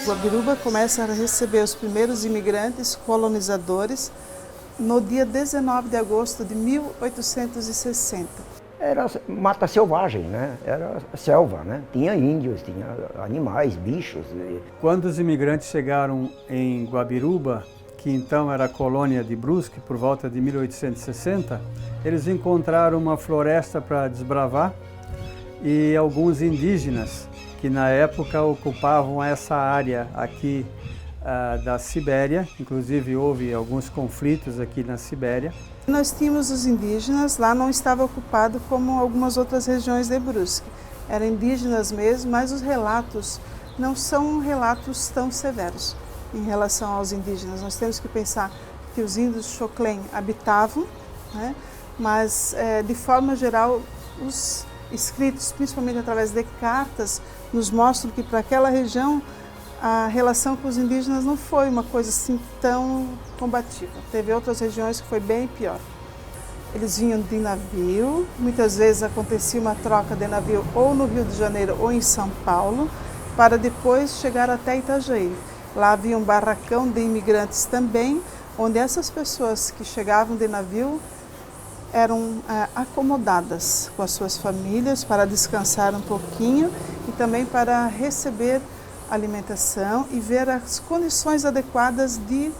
Guabiruba começa a receber os primeiros imigrantes colonizadores no dia 19 de agosto de 1860. Era mata selvagem, né? Era selva, né? Tinha índios, tinha animais, bichos. Quando os imigrantes chegaram em Guabiruba, que então era a colônia de Brusque, por volta de 1860, eles encontraram uma floresta para desbravar e alguns indígenas que na época ocupavam essa área aqui da Sibéria, inclusive houve alguns conflitos aqui na Sibéria. Nós tínhamos os indígenas, lá não estava ocupado como algumas outras regiões de Brusque. Eram indígenas mesmo, mas os relatos não são relatos tão severos em relação aos indígenas. Nós temos que pensar que os índios Xoclen habitavam, né? Mas de forma geral os escritos, principalmente através de cartas, nos mostram que para aquela região a relação com os indígenas não foi uma coisa assim tão combativa. Teve outras regiões que foi bem pior. Eles vinham de navio, muitas vezes acontecia uma troca de navio ou no Rio de Janeiro ou em São Paulo, para depois chegar até Itajaí. Lá havia um barracão de imigrantes também, onde essas pessoas que chegavam de navio eram acomodadas com as suas famílias para descansar um pouquinho e também para receber alimentação e ver as condições adequadas de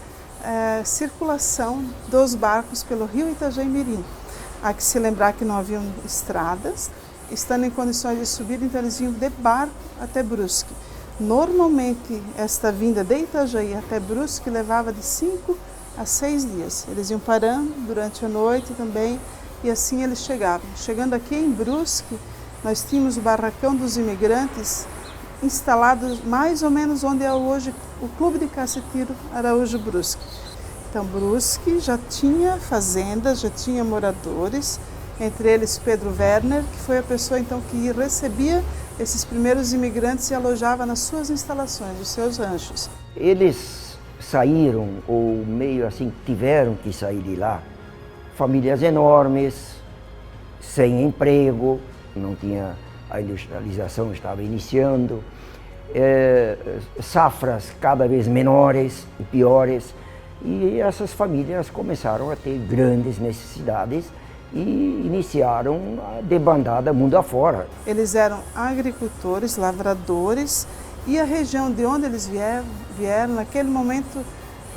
circulação dos barcos pelo rio Itajaí-Mirim. Há que se lembrar que não haviam estradas, estando em condições de subir, então eles vinham de barco até Brusque. Normalmente, esta vinda de Itajaí até Brusque levava de 5 a 6 dias. Eles iam parando durante a noite também e assim eles chegavam. Chegando aqui em Brusque, nós tínhamos o barracão dos imigrantes instalado mais ou menos onde é hoje o Clube de Caça e Tiro Araújo Brusque. Então Brusque já tinha fazendas, já tinha moradores, entre eles Pedro Werner, que foi a pessoa então que recebia esses primeiros imigrantes e alojava nas suas instalações, nos seus ranchos. Eles saíram, ou meio assim, tiveram que sair de lá, famílias enormes, sem emprego, não tinha, a industrialização estava iniciando, safras cada vez menores e piores, e essas famílias começaram a ter grandes necessidades e iniciaram a debandada mundo afora. Eles eram agricultores, lavradores, e a região de onde eles vieram naquele momento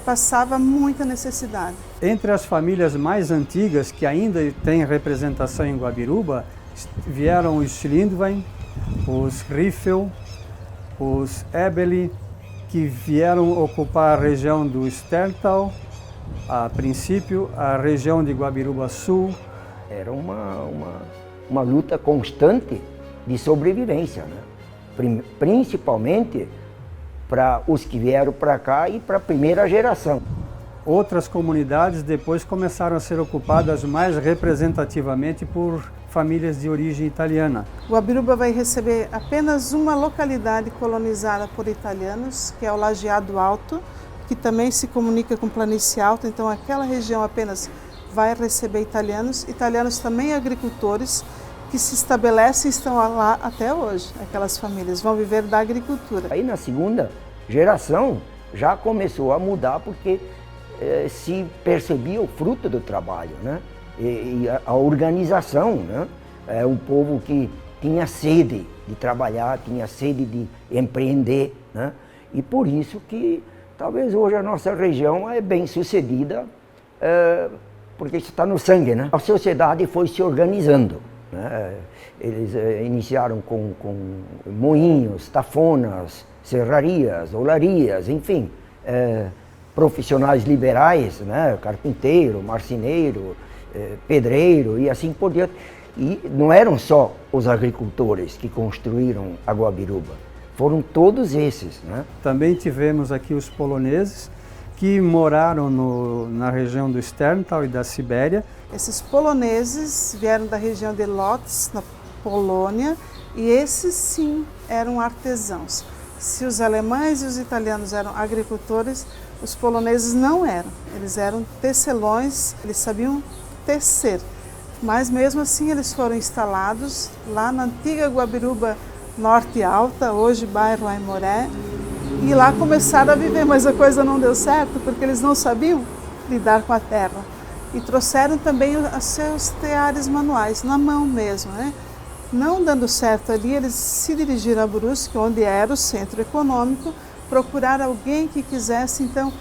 passava muita necessidade. Entre as famílias mais antigas que ainda têm representação em Guabiruba, vieram os Schlindwein, os Riffel, os Ebeli, que vieram ocupar a região do Sterntal, a princípio a região de Guabiruba Sul. Era uma luta constante de sobrevivência, né? Principalmente para os que vieram para cá e para a primeira geração. Outras comunidades depois começaram a ser ocupadas mais representativamente por famílias de origem italiana. Guabiruba vai receber apenas uma localidade colonizada por italianos, que é o Lajeado Alto, que também se comunica com Planície Alta, então aquela região apenas vai receber italianos também agricultores, que se estabelecem e estão lá até hoje. Aquelas famílias vão viver da agricultura. Aí na segunda geração já começou a mudar porque se percebia o fruto do trabalho, né? E a organização, né? É um povo que tinha sede de trabalhar, tinha sede de empreender, né? E por isso que talvez hoje a nossa região é bem sucedida, porque isso está no sangue, né? A sociedade foi se organizando, né? Eles iniciaram com moinhos, tafonas, serrarias, olarias, enfim, profissionais liberais, né? Carpinteiro, marceneiro, pedreiro e assim por diante. E não eram só os agricultores que construíram a Guabiruba, foram todos esses, né? Também tivemos aqui os poloneses que moraram na região do Sterntal e da Sibéria. Esses poloneses vieram da região de Lodz, na Polônia, e esses sim eram artesãos. Se os alemães e os italianos eram agricultores, os poloneses não eram. Eles eram tecelões, eles sabiam tecer. Mas mesmo assim eles foram instalados lá na antiga Guabiruba Norte Alta, hoje bairro Aimoré, e lá começaram a viver, mas a coisa não deu certo porque eles não sabiam lidar com a terra. E trouxeram também os seus teares manuais, na mão mesmo, né? Não dando certo ali, eles se dirigiram a Brusque, onde era o centro econômico, procurar alguém que quisesse, então,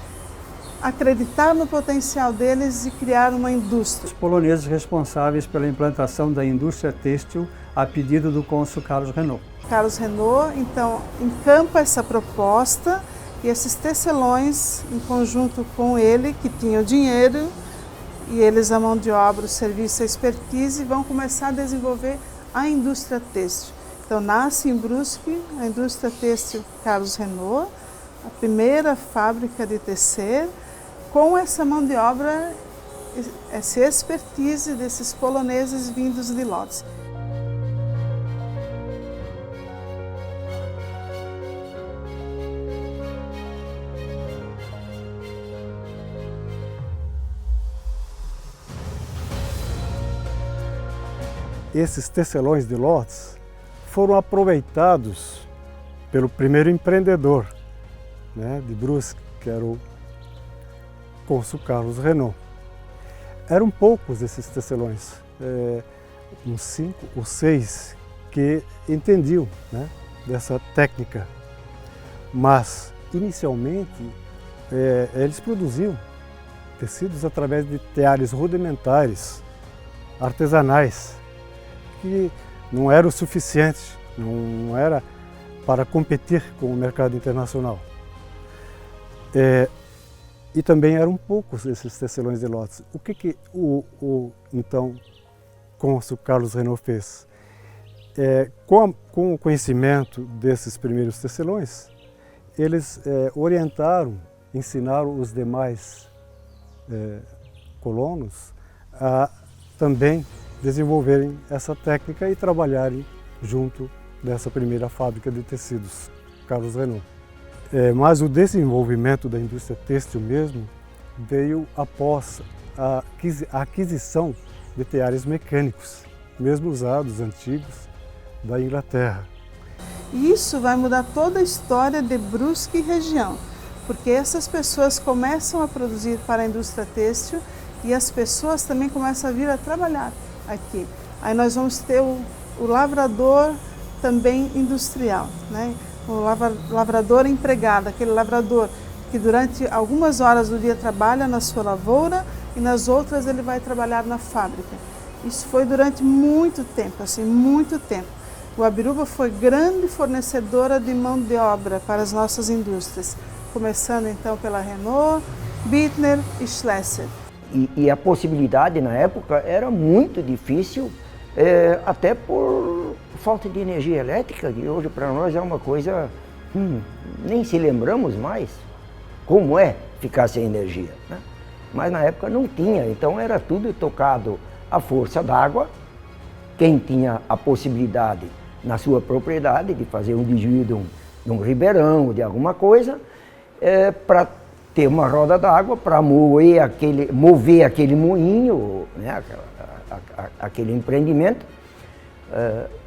acreditar no potencial deles e criar uma indústria. Os poloneses responsáveis pela implantação da indústria têxtil a pedido do cônsul Carlos Renault. Carlos Renault, então, encampa essa proposta e esses tecelões, em conjunto com ele, que tinha o dinheiro, e eles a mão de obra, o serviço, a expertise, vão começar a desenvolver a indústria têxtil. Então, nasce em Brusque a indústria têxtil Carlos Renault, a primeira fábrica de tecer, com essa mão de obra, essa expertise desses poloneses vindos de Lodz. Esses tecelões de Lodz foram aproveitados pelo primeiro empreendedor, né, de Brusque, que era o cônsul Carlos Renault. Eram poucos esses tecelões, uns 5 ou 6 que entendiam, né, dessa técnica. Mas, inicialmente, eles produziam tecidos através de teares rudimentares, artesanais, que não era o suficiente, não era para competir com o mercado internacional. E também eram poucos esses tecelões de Lodz. O que então, cônsul Carlos Renault fez? Com o conhecimento desses primeiros tecelões, eles orientaram, ensinaram os demais colonos a também desenvolverem essa técnica e trabalharem junto dessa primeira fábrica de tecidos, Carlos Renault. Mas o desenvolvimento da indústria têxtil mesmo veio após a aquisição de teares mecânicos, mesmo usados, antigos, da Inglaterra. E isso vai mudar toda a história de Brusque e região, porque essas pessoas começam a produzir para a indústria têxtil e as pessoas também começam a vir a trabalhar aqui. Aí nós vamos ter o lavrador também industrial, né? O lavrador empregado, aquele lavrador que durante algumas horas do dia trabalha na sua lavoura e nas outras ele vai trabalhar na fábrica. Isso foi durante muito tempo, assim, muito tempo. Guabiruba foi grande fornecedora de mão de obra para as nossas indústrias, começando então pela Renault, Bittner e Schlesser. E a possibilidade na época era muito difícil, até por falta de energia elétrica, que hoje para nós é uma coisa, nem se lembramos mais como é ficar sem energia, né? Mas na época não tinha, então era tudo tocado à força d'água. Quem tinha a possibilidade na sua propriedade de fazer um desvio de um ribeirão, de alguma coisa, para ter uma roda d'água para mover aquele moinho, né, aquele empreendimento,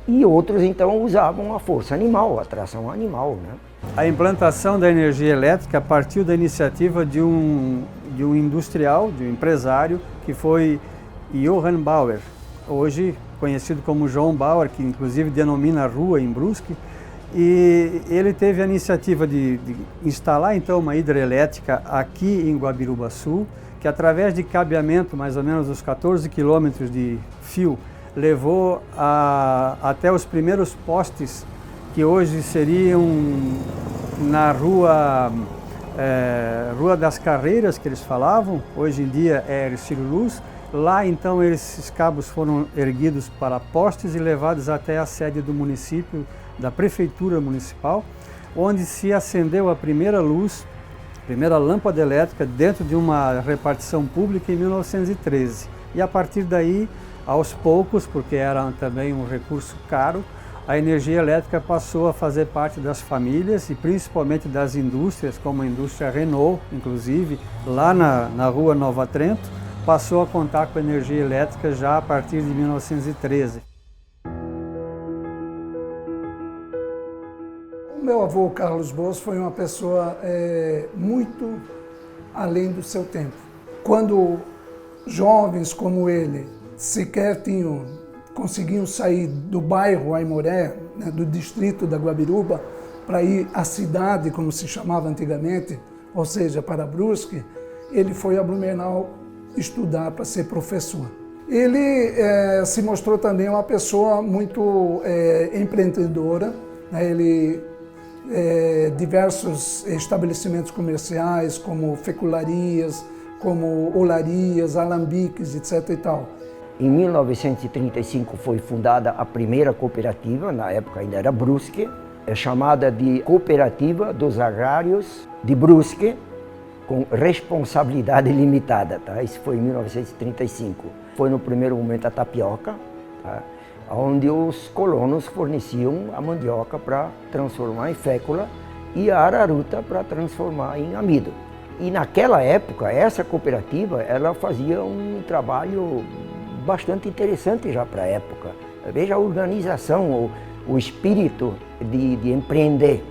e outros então usavam a força animal, a tração animal, né? A implantação da energia elétrica partiu da iniciativa de um industrial, de um empresário, que foi Johann Bauer, hoje conhecido como João Bauer, que inclusive denomina a rua em Brusque. E ele teve a iniciativa de instalar então uma hidrelétrica aqui em Guabiruba-Sul, que através de cabeamento, mais ou menos uns 14 quilômetros de fio, levou até os primeiros postes que hoje seriam na Rua das Carreiras, que eles falavam, hoje em dia é Ercílio Luz. Lá então esses cabos foram erguidos para postes e levados até a sede do município, da prefeitura municipal, onde se acendeu a primeira luz, a primeira lâmpada elétrica dentro de uma repartição pública em 1913. E a partir daí, aos poucos, porque era também um recurso caro, a energia elétrica passou a fazer parte das famílias e principalmente das indústrias, como a indústria Renault, inclusive, lá na rua Nova Trento, passou a contar com energia elétrica já a partir de 1913. O meu avô, Carlos Boas, foi uma pessoa muito além do seu tempo. Quando jovens como ele sequer conseguiam sair do bairro Aimoré, né, do distrito da Guabiruba, para ir à cidade, como se chamava antigamente, ou seja, para Brusque, ele foi a Blumenau estudar para ser professor. Ele se mostrou também uma pessoa muito empreendedora, né? Diversos estabelecimentos comerciais, como fecularias, como olarias, alambiques, etc. e tal. Em 1935 foi fundada a primeira cooperativa, na época ainda era Brusque, chamada de Cooperativa dos Agrários de Brusque, com responsabilidade limitada, tá? Isso foi em 1935. Foi no primeiro momento a tapioca, tá? Onde os colonos forneciam a mandioca para transformar em fécula e a araruta para transformar em amido. E naquela época, essa cooperativa, ela fazia um trabalho bastante interessante já para a época. Veja a organização, o espírito de empreender,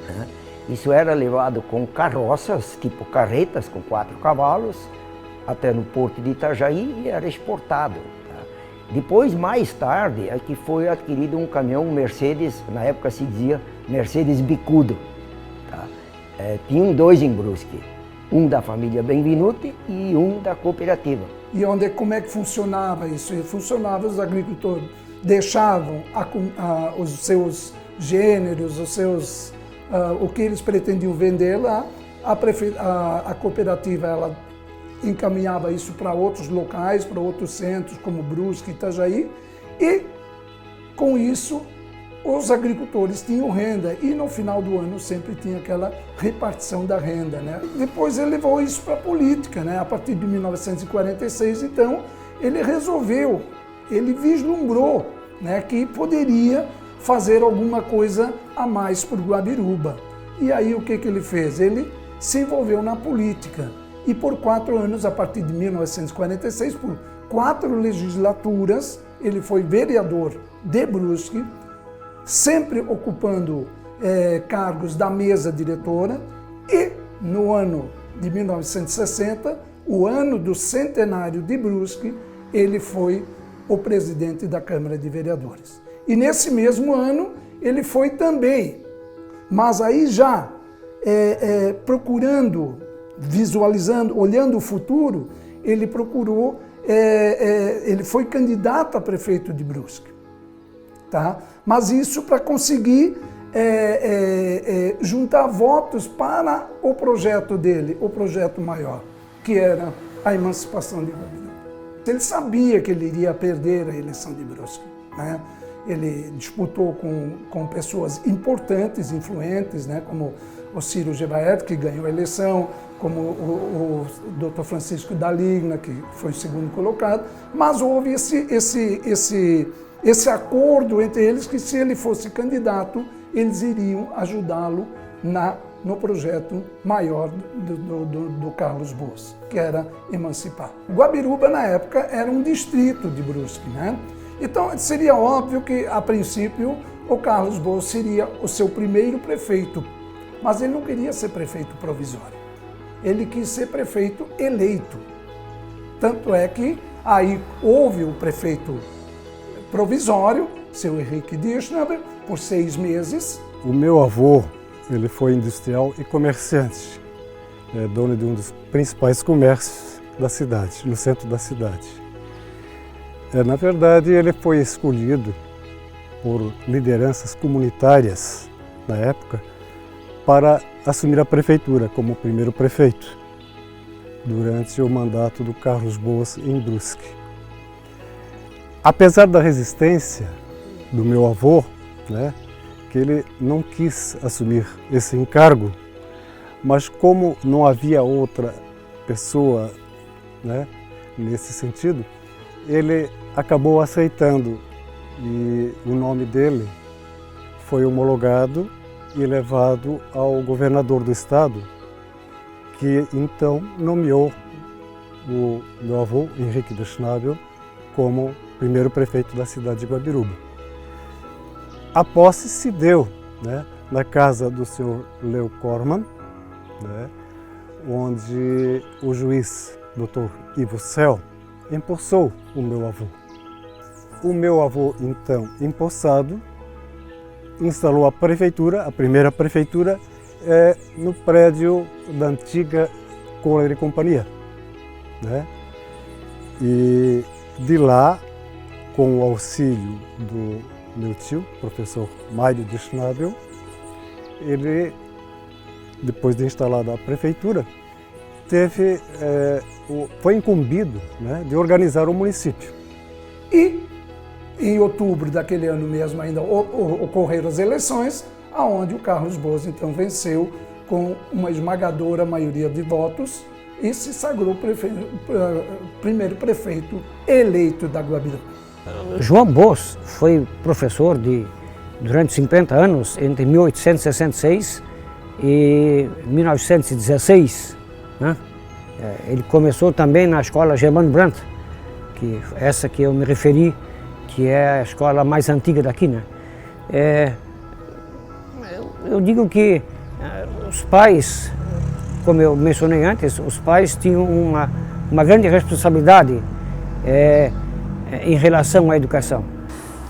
né? Isso era levado com carroças, tipo carretas com 4 cavalos, até no porto de Itajaí e era exportado. Tá? Depois, mais tarde, é que foi adquirido um caminhão Mercedes, na época se dizia Mercedes bicudo. Tá? Tinham 2 em Brusque, um da família Benvenuti e um da cooperativa. E como é que funcionava isso? Funcionava, os agricultores deixavam os seus gêneros, o que eles pretendiam vender lá, a cooperativa ela encaminhava isso para outros locais, para outros centros, como Brusque, Itajaí, e com isso os agricultores tinham renda e no final do ano sempre tinha aquela repartição da renda, né? Depois ele levou isso para a política, né? A partir de 1946, então, ele vislumbrou, né, que poderia fazer alguma coisa a mais por Guabiruba. E aí o que ele fez? Ele se envolveu na política e por 4 anos, a partir de 1946, por 4 legislaturas, ele foi vereador de Brusque, sempre ocupando cargos da mesa diretora, e no ano de 1960, o ano do centenário de Brusque, ele foi o presidente da Câmara de Vereadores. E nesse mesmo ano, ele foi também, mas aí já procurando, visualizando, olhando o futuro, ele procurou, ele foi candidato a prefeito de Brusque. Tá? Mas isso para conseguir juntar votos para o projeto dele, o projeto maior, que era a emancipação de Guabiruba. Ele sabia que ele iria perder a eleição de Brusque, né? Ele disputou com pessoas importantes, influentes, né? Como o Ciro Gevaert, que ganhou a eleição, como o Dr. Francisco Daligna, que foi o segundo colocado, mas houve esse acordo entre eles que, se ele fosse candidato, eles iriam ajudá-lo no projeto maior do Carlos Boas, que era emancipar. Guabiruba, na época, era um distrito de Brusque, né? Então, seria óbvio que, a princípio, o Carlos Boas seria o seu primeiro prefeito, mas ele não queria ser prefeito provisório. Ele quis ser prefeito eleito. Tanto é que aí houve o prefeito provisório, seu Henrique Dirschnabel, por 6 meses. O meu avô, ele foi industrial e comerciante, dono de um dos principais comércios da cidade, no centro da cidade. Na verdade, ele foi escolhido por lideranças comunitárias na época para assumir a prefeitura como primeiro prefeito durante o mandato do Carlos Boas em Brusque. Apesar da resistência do meu avô, né, que ele não quis assumir esse encargo, mas como não havia outra pessoa, né, nesse sentido, ele acabou aceitando e o nome dele foi homologado e levado ao governador do estado, que então nomeou o meu avô, Henrique de Schnabel, como primeiro prefeito da cidade de Guabiruba. A posse se deu, né, na casa do senhor Leo Corman, né, onde o juiz Dr. Ivo Cel empossou o meu avô. O meu avô, então, empossado, instalou a prefeitura, a primeira prefeitura, no prédio da antiga Kohler e Companhia, né? E de lá, com o auxílio do meu tio, professor Mário de Schnabel, ele, depois de instalada a prefeitura, foi incumbido, né, de organizar o município. E em outubro daquele ano mesmo ainda ocorreram as eleições, aonde o Carlos Boas então venceu com uma esmagadora maioria de votos e se sagrou primeiro prefeito eleito da Guabiruba. João Boas foi professor durante 50 anos, entre 1866 e 1916. Né? Ele começou também na escola Germano Brandt, essa que eu me referi, que é a escola mais antiga daqui, né? Eu digo que os pais, como eu mencionei antes, os pais tinham uma grande responsabilidade em relação à educação.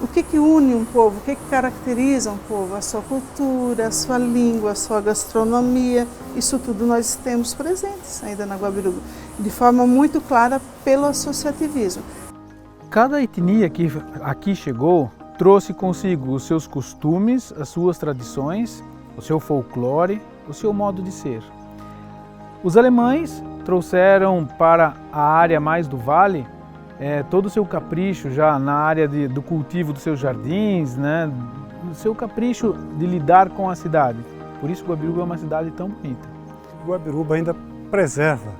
O que une um povo? O que caracteriza um povo? A sua cultura, a sua língua, a sua gastronomia. Isso tudo nós temos presentes ainda na Guabiruba, de forma muito clara pelo associativismo. Cada etnia que aqui chegou trouxe consigo os seus costumes, as suas tradições, o seu folclore, o seu modo de ser. Os alemães trouxeram para a área mais do vale todo o seu capricho já na área do cultivo dos seus jardins, né? O seu capricho de lidar com a cidade. Por isso Guabiruba é uma cidade tão bonita. Guabiruba ainda preserva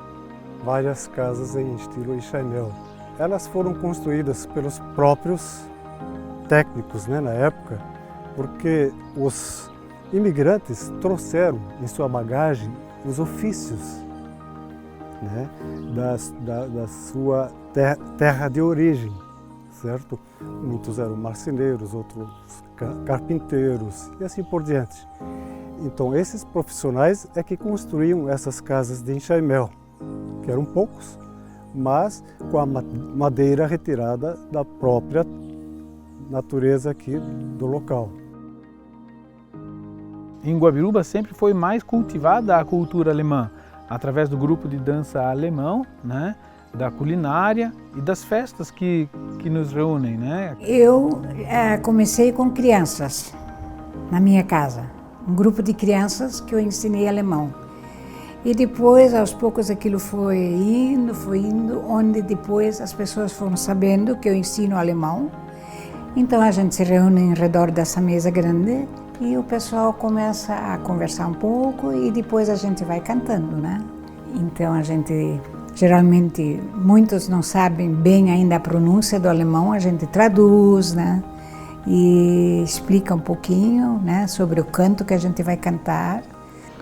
várias casas em estilo enxaimel. Elas foram construídas pelos próprios técnicos, né, na época, porque os imigrantes trouxeram em sua bagagem os ofícios, né, da sua terra de origem, certo? Muitos eram marceneiros, outros carpinteiros e assim por diante. Então esses profissionais é que construíam essas casas de enxaimel, que eram poucos, mas com a madeira retirada da própria natureza aqui do local. Em Guabiruba sempre foi mais cultivada a cultura alemã, através do grupo de dança alemão, né, da culinária e das festas que nos reúnem, né? Eu comecei com crianças na minha casa, um grupo de crianças que eu ensinei alemão. E depois, aos poucos, aquilo foi indo, onde depois as pessoas foram sabendo que eu ensino alemão. Então a gente se reúne em redor dessa mesa grande e o pessoal começa a conversar um pouco e depois a gente vai cantando, né? Então a gente, geralmente, muitos não sabem bem ainda a pronúncia do alemão, a gente traduz, né? E explica um pouquinho, né, sobre o canto que a gente vai cantar.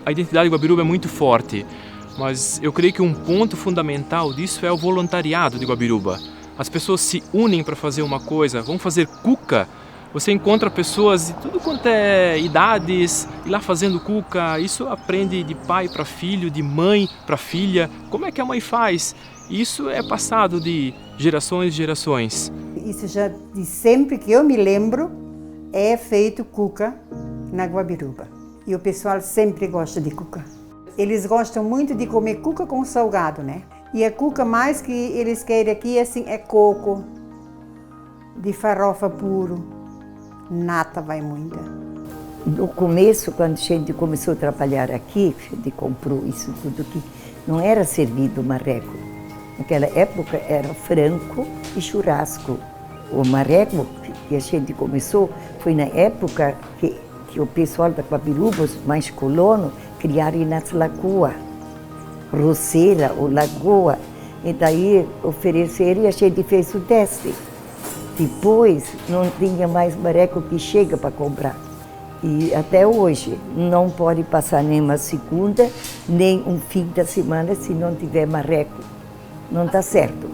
A identidade de Guabiruba é muito forte, mas eu creio que um ponto fundamental disso é o voluntariado de Guabiruba. As pessoas se unem para fazer uma coisa, vão fazer cuca. Você encontra pessoas de tudo quanto é idades, e lá fazendo cuca. Isso aprende de pai para filho, de mãe para filha. Como é que a mãe faz? Isso é passado de gerações e gerações. Isso já de sempre que eu me lembro é feito cuca na Guabiruba. E o pessoal sempre gosta de cuca. Eles gostam muito de comer cuca com salgado, né? E a cuca mais que eles querem aqui assim, é coco, de farofa puro, nata vai muita. No começo, quando a gente começou a trabalhar aqui, a gente comprou isso tudo aqui, não era servido marreco. Naquela época era frango e churrasco. O marreco que a gente começou foi na época que o pessoal da Guabiruba, os mais colonos, criaram nas lagoas, roceira ou lagoa, e daí ofereceram e a gente fez o teste. Depois não tinha mais marreco que chega para comprar. E até hoje não pode passar nem uma segunda, nem um fim da semana se não tiver marreco. não está certo.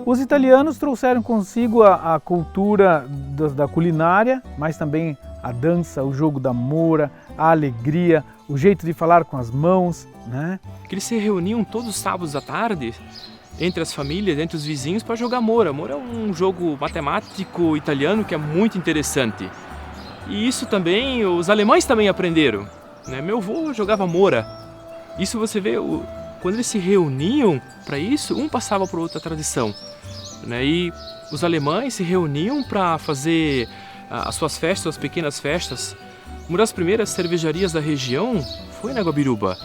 Os italianos trouxeram consigo a cultura da culinária, mas também a dança, o jogo da mora, a alegria, o jeito de falar com as mãos, né? Que eles se reuniam todos os sábados à tarde, entre as famílias, entre os vizinhos, para jogar mora. Mora é um jogo matemático italiano que é muito interessante. E isso também, os alemães também aprenderam, né? Meu avô jogava mora. Isso você vê, quando eles se reuniam para isso, um passava para outra tradição, né? E os alemães se reuniam para fazer as suas festas, as pequenas festas. Uma das primeiras cervejarias da região foi na Guabiruba.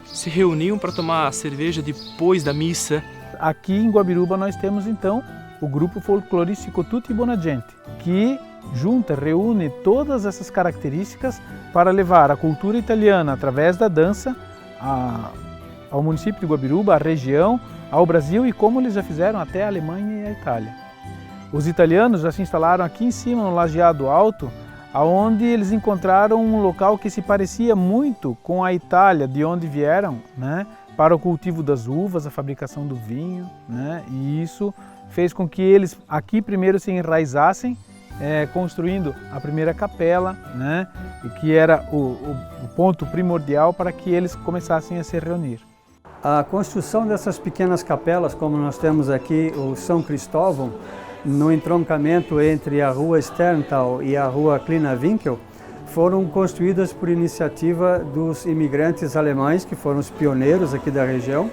Se reuniam para tomar cerveja depois da missa. Aqui em Guabiruba nós temos então o grupo folclorístico Tutti Buona Gente, que reúne todas essas características para levar a cultura italiana através da dança ao município de Guabiruba, à região, ao Brasil e como eles já fizeram até a Alemanha e a Itália. Os italianos já se instalaram aqui em cima, no Lajeado Alto, onde eles encontraram um local que se parecia muito com a Itália, de onde vieram, né, para o cultivo das uvas, a fabricação do vinho, né, e isso fez com que eles aqui primeiro se enraizassem, construindo a primeira capela, né, que era o ponto primordial para que eles começassem a se reunir. A construção dessas pequenas capelas, como nós temos aqui o São Cristóvão, no entroncamento entre a rua Sterntal e a rua Kleinewinkel, foram construídas por iniciativa dos imigrantes alemães, que foram os pioneiros aqui da região,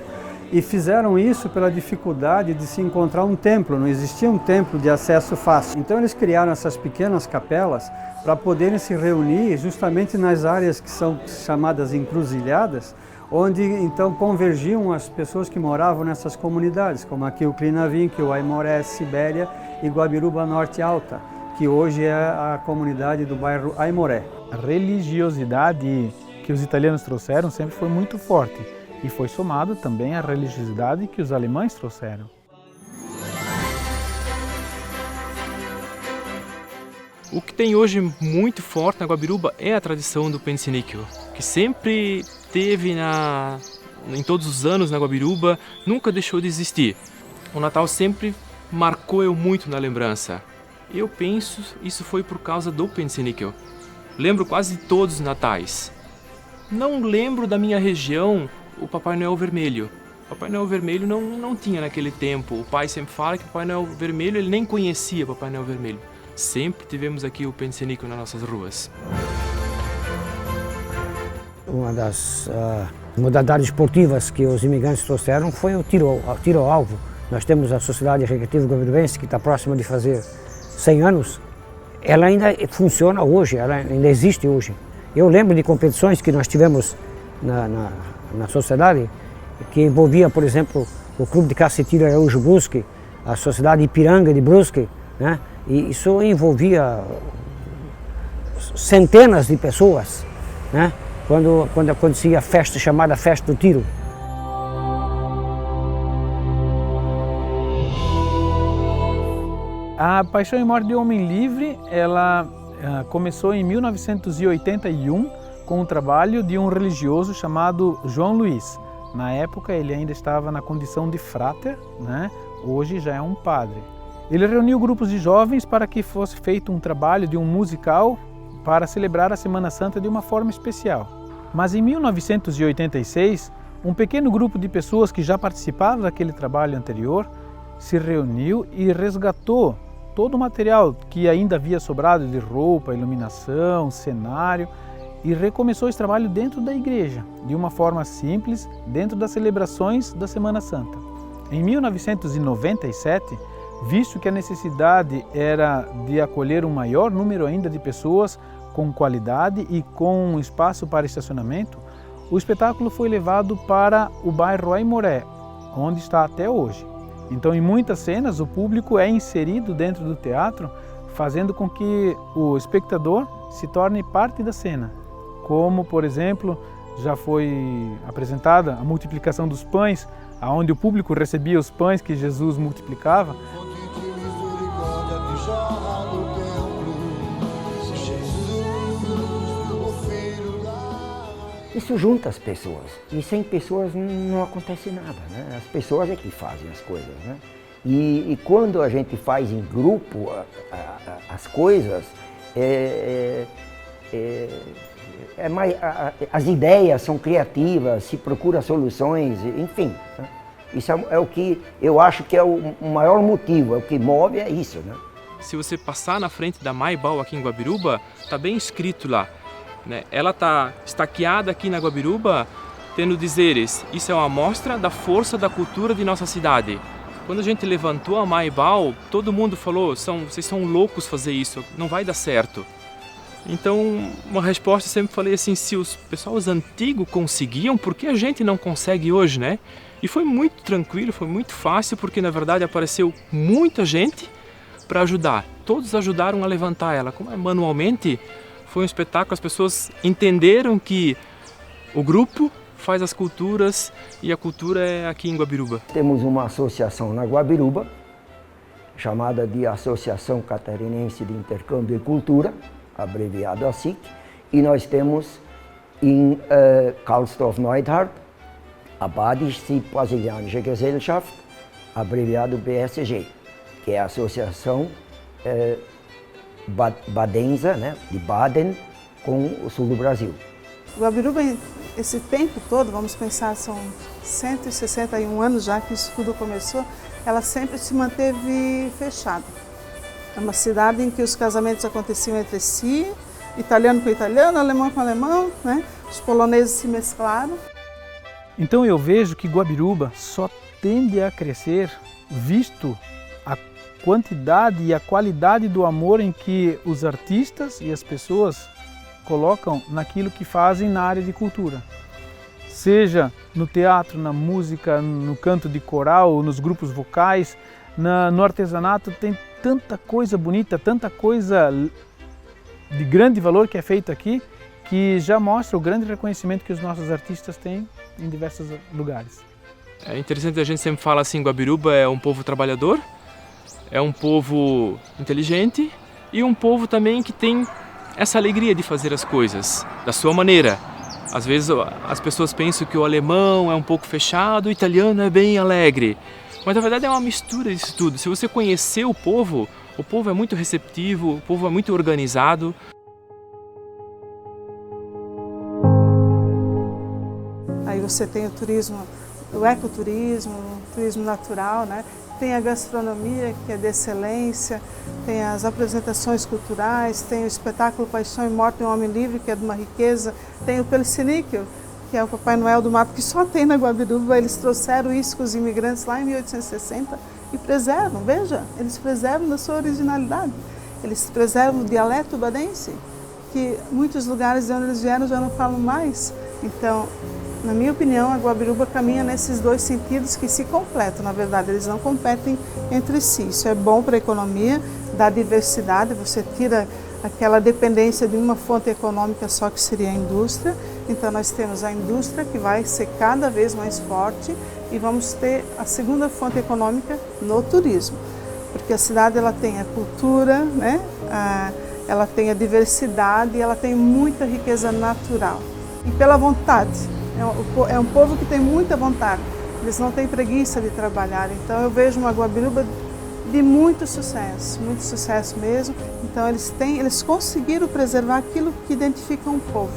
e fizeram isso pela dificuldade de se encontrar um templo, não existia um templo de acesso fácil. Então eles criaram essas pequenas capelas para poderem se reunir justamente nas áreas que são chamadas encruzilhadas, onde então convergiam as pessoas que moravam nessas comunidades, como aqui o Kleinewinkel, Aimoré, Sibéria e Guabiruba Norte Alta, que hoje é a comunidade do bairro Aimoré. A religiosidade que os italianos trouxeram sempre foi muito forte e foi somado também à religiosidade que os alemães trouxeram. O que tem hoje muito forte na Guabiruba é a tradição do pensenicchio, que sempre teve em todos os anos na Guabiruba, nunca deixou de existir. O Natal sempre marcou eu muito na lembrança. Eu penso isso foi por causa do pensenicchio. Lembro quase todos os natais. Não lembro da minha região o Papai Noel Vermelho. Papai Noel Vermelho não tinha naquele tempo. O pai sempre fala que o Papai Noel Vermelho, ele nem conhecia Papai Noel Vermelho. Sempre tivemos aqui o pensenicchio nas nossas ruas. Uma das modalidades esportivas que os imigrantes trouxeram foi o tiro ao alvo. Nós temos a Sociedade Recreativa Guabirubense, que está próxima de fazer 100 anos. Ela ainda funciona hoje, ela ainda existe hoje. Eu lembro de competições que nós tivemos na sociedade, que envolvia, por exemplo, o Clube de Caça e Tiro Araújo Brusque, a Sociedade Ipiranga de Brusque, né? E isso envolvia centenas de pessoas, né? Quando acontecia a festa chamada Festa do Tiro. A Paixão e Morte de Homem Livre, ela começou em 1981 com o trabalho de um religioso chamado João Luiz. Na época ele ainda estava na condição de fráter, né? Hoje já é um padre. Ele reuniu grupos de jovens para que fosse feito um trabalho de um musical para celebrar a Semana Santa de uma forma especial. Mas em 1986, um pequeno grupo de pessoas que já participava daquele trabalho anterior se reuniu e resgatou todo o material que ainda havia sobrado de roupa, iluminação, cenário, e recomeçou esse trabalho dentro da igreja, de uma forma simples, dentro das celebrações da Semana Santa. Em 1997, visto que a necessidade era de acolher um maior número ainda de pessoas com qualidade e com um espaço para estacionamento, o espetáculo foi levado para o bairro Aimoré, onde está até hoje. Então, em muitas cenas, o público é inserido dentro do teatro, fazendo com que o espectador se torne parte da cena. Como, por exemplo, já foi apresentada a multiplicação dos pães, onde o público recebia os pães que Jesus multiplicava. isso junta as pessoas. E sem pessoas não acontece nada, né? As pessoas é que fazem as coisas, né? E quando a gente faz em grupo as coisas, as ideias são criativas, se procura soluções, enfim. Né? Isso é o que eu acho que é o maior motivo, é o que move, é isso, né? Se você passar na frente da Maibal aqui em Guabiruba, está bem escrito lá, né? Ela está estaqueada aqui na Guabiruba, tendo dizeres: isso é uma amostra da força da cultura de nossa cidade. Quando a gente levantou a Maibal, todo mundo falou: vocês são loucos fazer isso, não vai dar certo. Então, uma resposta eu sempre falei assim: se os pessoas antigos conseguiam, por que a gente não consegue hoje, né? E foi muito tranquilo, foi muito fácil, porque na verdade apareceu muita gente para ajudar. Todos ajudaram a levantar ela. Como é manualmente, foi um espetáculo, as pessoas entenderam que o grupo faz as culturas e a cultura é aqui em Guabiruba. Temos uma associação na Guabiruba, chamada de Associação Catarinense de Intercâmbio e Cultura, abreviado ASIC, e nós temos em Karlsdorf-Neudhardt a Badische Brasilianische Gesellschaft, abreviado BSG, que é a Associação Badensa, né, de Baden, com o sul do Brasil. Guabiruba, esse tempo todo, vamos pensar, são 161 anos já que isso tudo começou, ela sempre se manteve fechada. É uma cidade em que os casamentos aconteciam entre si, italiano com italiano, alemão com alemão, né? Os poloneses se mesclaram. Então eu vejo que Guabiruba só tende a crescer visto a quantidade e a qualidade do amor em que os artistas e as pessoas colocam naquilo que fazem na área de cultura. Seja no teatro, na música, no canto de coral, nos grupos vocais, no artesanato, tem tanta coisa bonita, tanta coisa de grande valor que é feita aqui, que já mostra o grande reconhecimento que os nossos artistas têm em diversos lugares. É interessante, a gente sempre fala assim, Guabiruba é um povo trabalhador, é um povo inteligente e um povo também que tem essa alegria de fazer as coisas da sua maneira. Às vezes as pessoas pensam que o alemão é um pouco fechado, o italiano é bem alegre. Mas na verdade é uma mistura disso tudo. Se você conhecer o povo é muito receptivo, o povo é muito organizado. Aí você tem o turismo, o ecoturismo, o turismo natural, né? Tem a gastronomia, que é de excelência, tem as apresentações culturais, tem o espetáculo Paixão e Morte de um Homem Livre, que é de uma riqueza, tem o Peliciníquel, que é o Papai Noel do Mato, que só tem na Guabiruba. Eles trouxeram isso com os imigrantes lá em 1860 e preservam, veja, eles preservam da sua originalidade. Eles preservam o dialeto badense, que muitos lugares de onde eles vieram já não falam mais. Então, na minha opinião, a Guabiruba caminha nesses dois sentidos que se completam. Na verdade, eles não competem entre si. Isso é bom para a economia, dá diversidade, você tira aquela dependência de uma fonte econômica só, que seria a indústria. Então nós temos a indústria que vai ser cada vez mais forte e vamos ter a segunda fonte econômica no turismo. Porque a cidade ela tem a cultura, né? Ela tem a diversidade e ela tem muita riqueza natural. E pela vontade. É um povo que tem muita vontade, eles não têm preguiça de trabalhar. Então eu vejo uma Guabiruba de muito sucesso mesmo. Então eles conseguiram preservar aquilo que identifica um povo,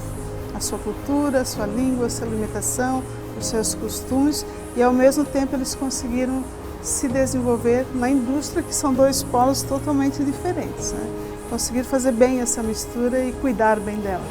a sua cultura, a sua língua, a sua alimentação, os seus costumes, e ao mesmo tempo eles conseguiram se desenvolver na indústria, que são dois polos totalmente diferentes, né? Conseguiram fazer bem essa mistura e cuidar bem dela.